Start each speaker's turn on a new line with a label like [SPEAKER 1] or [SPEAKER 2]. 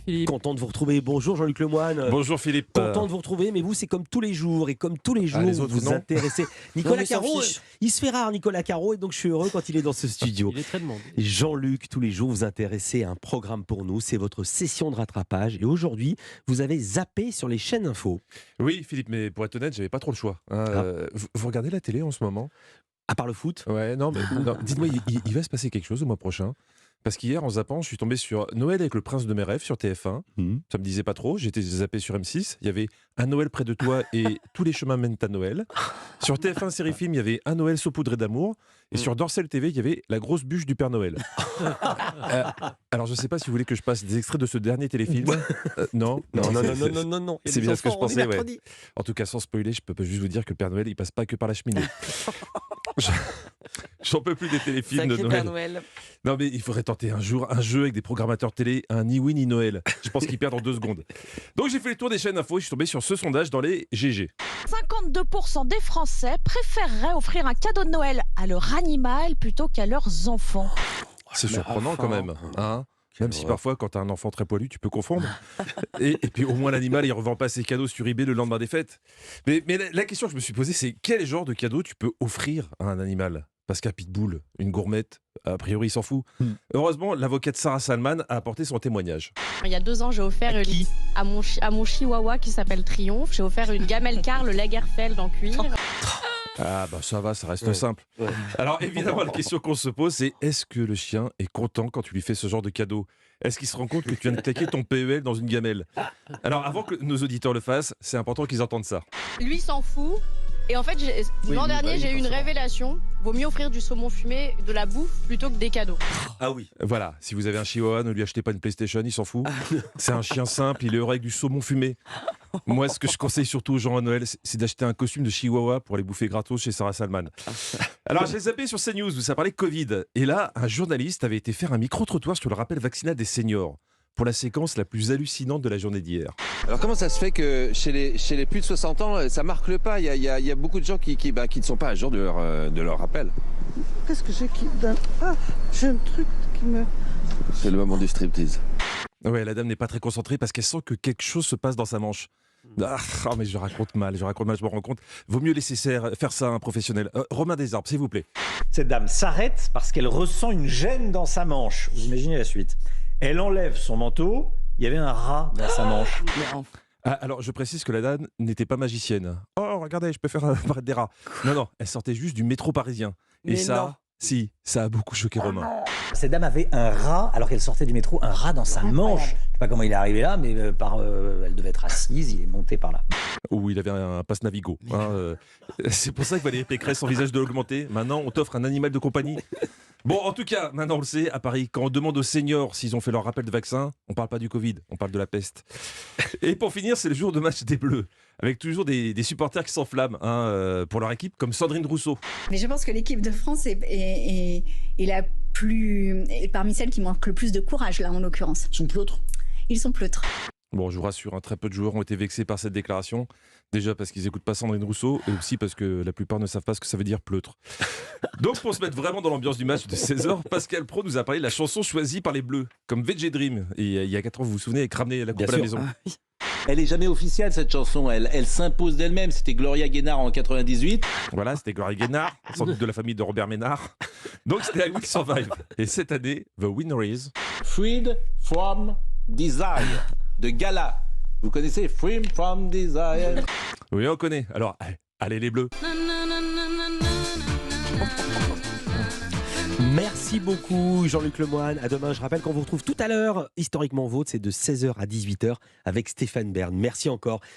[SPEAKER 1] Philippe.
[SPEAKER 2] Content de vous retrouver. Bonjour Jean-Luc Lemoyne.
[SPEAKER 3] Bonjour Philippe.
[SPEAKER 2] Content de vous retrouver, mais vous, c'est comme tous les jours. Et comme tous les jours,
[SPEAKER 3] les
[SPEAKER 2] vous
[SPEAKER 3] autres,
[SPEAKER 2] vous
[SPEAKER 3] non.
[SPEAKER 2] intéressez. Nicolas
[SPEAKER 1] mais s'en
[SPEAKER 2] Caro,
[SPEAKER 1] fiche.
[SPEAKER 2] il se fait rare, Nicolas Caro, et donc je suis heureux quand il est dans ce studio.
[SPEAKER 1] Il est très demandé.
[SPEAKER 2] Jean-Luc, tous les jours, vous intéressez à un programme pour nous. C'est votre session de rattrapage. Et aujourd'hui, vous avez zappé sur les chaînes info.
[SPEAKER 3] Oui Philippe, mais pour être honnête, j'avais pas trop le choix. Vous regardez la télé en ce moment?
[SPEAKER 2] À part le foot.
[SPEAKER 3] Ouais, non, mais non, dites-moi, il va se passer quelque chose le mois prochain? Parce qu'hier, en zappant, je suis tombé sur Noël avec le prince de mes rêves sur TF1. Ça me disait pas trop. J'étais zappé sur M6. Il y avait Un Noël près de toi et Tous les chemins mènent à Noël. Sur TF1 Série Film, il y avait Un Noël saupoudré d'amour. Et sur Dorsel TV, il y avait La grosse bûche du Père Noël. Alors, je sais pas si vous voulez que je passe des extraits de ce dernier téléfilm. Non,
[SPEAKER 2] Non.
[SPEAKER 3] C'est bien ce que je pensais, ouais. En tout cas, sans spoiler, je peux juste vous dire que le Père Noël, il passe pas que par la cheminée. J'en peux plus des téléfilms
[SPEAKER 4] Sacré
[SPEAKER 3] de Noël.
[SPEAKER 4] Père Noël.
[SPEAKER 3] Non, mais il faudrait tenter un jour un jeu avec des programmateurs télé, un ni oui ni Noël. Je pense qu'ils perdent en 2 secondes. Donc j'ai fait le tour des chaînes info et je suis tombé sur ce sondage dans les GG.
[SPEAKER 5] 52% des Français préféreraient offrir un cadeau de Noël à leur animal plutôt qu'à leurs enfants.
[SPEAKER 3] C'est surprenant quand même, hein. Même si parfois, quand t'as un enfant très poilu, tu peux confondre. Et puis au moins l'animal, il revend pas ses cadeaux sur eBay le lendemain des fêtes. Mais la question que je me suis posée, c'est quel genre de cadeau tu peux offrir à un animal? Parce qu'un pitbull, une gourmette, a priori, il s'en fout. Heureusement, l'avocate Sarah Salman a apporté son témoignage.
[SPEAKER 6] Il y a 2 ans, j'ai offert à mon chihuahua qui s'appelle Triomphe, j'ai offert une gamelle Karl Lagerfeld en cuir.
[SPEAKER 3] Ah bah ça va, ça reste simple.
[SPEAKER 2] Ouais.
[SPEAKER 3] Alors évidemment, la question qu'on se pose, c'est est-ce que le chien est content quand tu lui fais ce genre de cadeau? Est-ce qu'il se rend compte que tu viens de claquer ton PEL dans une gamelle? Alors avant que nos auditeurs le fassent, c'est important qu'ils entendent ça.
[SPEAKER 6] Lui s'en fout. Et en fait, l'an dernier, j'ai eu une révélation. Vaut mieux offrir du saumon fumé, de la bouffe, plutôt que des cadeaux.
[SPEAKER 2] Ah oui.
[SPEAKER 3] Voilà, si vous avez un chihuahua, ne lui achetez pas une PlayStation, il s'en fout. C'est un chien simple, il est heureux avec du saumon fumé. Moi, ce que je conseille surtout aux gens à Noël, c'est d'acheter un costume de chihuahua pour les bouffer gratos chez Sarah Salman. Alors, j'ai zappé sur CNews où ça parlait Covid. Et là, un journaliste avait été faire un micro-trottoir sur le rappel vaccinal des seniors pour la séquence la plus hallucinante de la journée d'hier.
[SPEAKER 7] Alors comment ça se fait que chez les plus de 60 ans, ça marque le pas? Il y a beaucoup de gens qui ne sont pas à jour de leur rappel.
[SPEAKER 8] Qu'est-ce que j'ai qui donne? Ah, j'ai un truc qui me...
[SPEAKER 7] C'est le moment du striptease.
[SPEAKER 3] Ouais, la dame n'est pas très concentrée parce qu'elle sent que quelque chose se passe dans sa manche. Mais je raconte mal, je me rends compte. Vaut mieux laisser faire ça à un professionnel. Romain Desarbes, s'il vous plaît.
[SPEAKER 9] Cette dame s'arrête parce qu'elle ressent une gêne dans sa manche. Vous imaginez la suite. Elle enlève son manteau, il y avait un rat dans sa manche.
[SPEAKER 3] Alors, je précise que la dame n'était pas magicienne. Oh, regardez, je peux faire apparaître des rats. Non, elle sortait juste du métro parisien. Et
[SPEAKER 4] Mais
[SPEAKER 3] ça, si, ça a beaucoup choqué Romain.
[SPEAKER 9] Cette dame avait un rat, alors qu'elle sortait du métro, un rat dans sa manche. Je ne sais pas comment il est arrivé là, mais elle devait être assise, il est monté par là.
[SPEAKER 3] Ou il avait un passe Navigo. C'est pour ça que Valérie Pécresse envisage de l'augmenter. Maintenant, on t'offre un animal de compagnie. Bon, en tout cas, maintenant on le sait, à Paris, quand on demande aux seniors s'ils ont fait leur rappel de vaccin, on parle pas du Covid, on parle de la peste. Et pour finir, c'est le jour de match des Bleus, avec toujours des supporters qui s'enflamment pour leur équipe, comme Sandrine Rousseau.
[SPEAKER 10] Mais je pense que l'équipe de France est parmi celles qui manquent le plus de courage, là, en l'occurrence.
[SPEAKER 1] Ils sont pleutres.
[SPEAKER 10] Ils sont pleutres.
[SPEAKER 3] Bon, je vous rassure, très peu de joueurs ont été vexés par cette déclaration. Déjà parce qu'ils n'écoutent pas Sandrine Rousseau, et aussi parce que la plupart ne savent pas ce que ça veut dire pleutre. Donc pour se mettre vraiment dans l'ambiance du match de 16h, Pascal Praud nous a parlé de la chanson choisie par les Bleus, comme VG Dream. Et il y a 4 ans, vous vous souvenez, avec ramener la coupe à la maison.
[SPEAKER 7] Elle est jamais officielle cette chanson, elle s'impose d'elle-même. C'était Gloria Gaynor en 98.
[SPEAKER 3] Voilà, c'était Gloria Gaynor, sans doute de la famille de Robert Ménard. Donc c'était I Will Survive. Et cette année, the winner is...
[SPEAKER 7] Freed from Desire de Gala. Vous connaissez Freed from Desire?
[SPEAKER 3] Oui, on connaît. Alors, allez les Bleus.
[SPEAKER 2] Merci beaucoup Jean-Luc Lemoyne. À demain, je rappelle qu'on vous retrouve tout à l'heure. Historiquement Vôtre, c'est de 16h à 18h avec Stéphane Bern. Merci encore.